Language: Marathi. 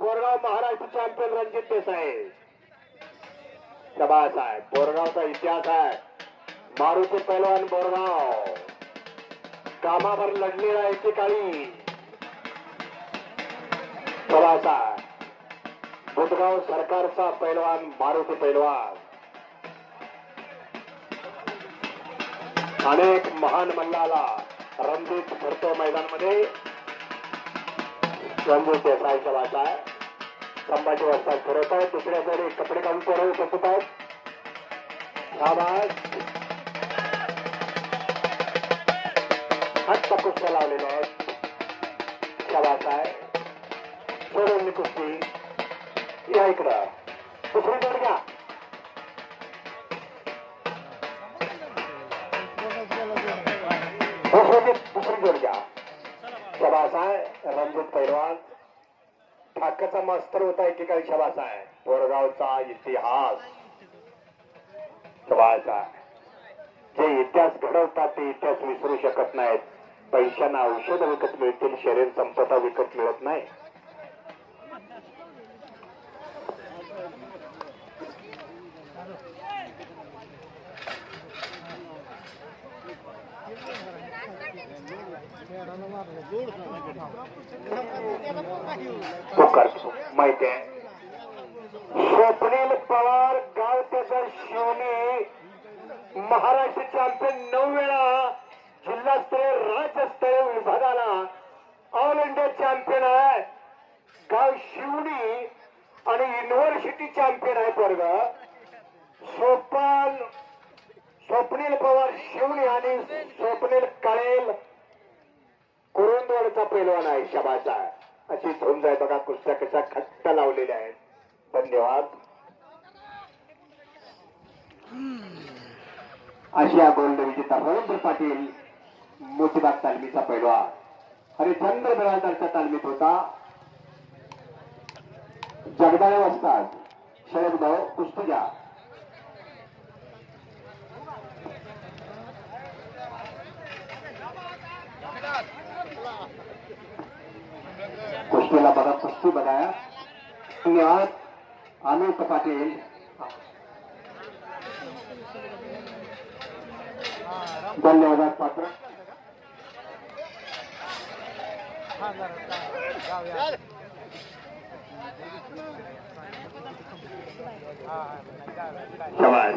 बोरगाव महाराष्ट्र चॅम्पियन रणजित देसाई. शाबास आहे. बोरगावचा इतिहास आहे. मारुती पैलवान बोरगाव कामावर लढलेला एकेकाळी. शाबास आहे. बुधगाव सरकारचा पैलवान मारुती पैलवान. अनेक महान मल्लाला रणजित भरतो मैदानामध्ये. रणजित देसाई शाबास आहे. संभाजी वस्ताद फिरत आहेत. दुसऱ्या कडे कपडे काढून पोरं बसत आहेत. शाबास. हट्ट कुस्त्या लावलेल्या आहेत. शाबास आहे. सोडवली कुस्ती. या इकडं दुसरी जोड घ्या. दुसरी जोड घ्या. शाबास आहे. रणजित पैलवान ठाकचा मास्तर होता एकेकाळी. शाबास आहे. बोरगावचा इतिहास. शाबास आहे. जे इतिहास घडवतात ते इतिहास विसरू शकत नाहीत. पैशांना औषध विकत मिळतील, शरीर संपदा विकत मिळत नाही. माहिती आहे. स्वप्नील पवार गाव त्याचा शिवनी महाराष्ट्र चॅम्पियन 9 वेळा, जिल्हास्तरीय राज्यस्तरीय विभागाला ऑल इंडिया चॅम्पियन आहे. गाव शिवनी आणि युनिव्हर्सिटी चॅम्पियन आहे. वर्ग स्वप्नील पवार शिवनी आणि स्वप्नील काळेल कुरुंदवाडचा पैलवान आहे. शाबास आहे. अशी झोंज आहे बघा. कुस्त्या कशा खट्ट लावलेल्या आहेत. धन्यवाद. आशिया गोल्ड विजेता रवींद्र पाटील मोतीबाग तालमीचा पैलवान. हरिचंद्र बिरादरच्या तालमीत होता. जगदाळे वस्ताद शरद भाऊ कुस्तीजा. कुस्तीला बघा. कुस्ती बघाया. धन्यवाद. अमित पाटील. धन्यवाद पात्र. शाबास.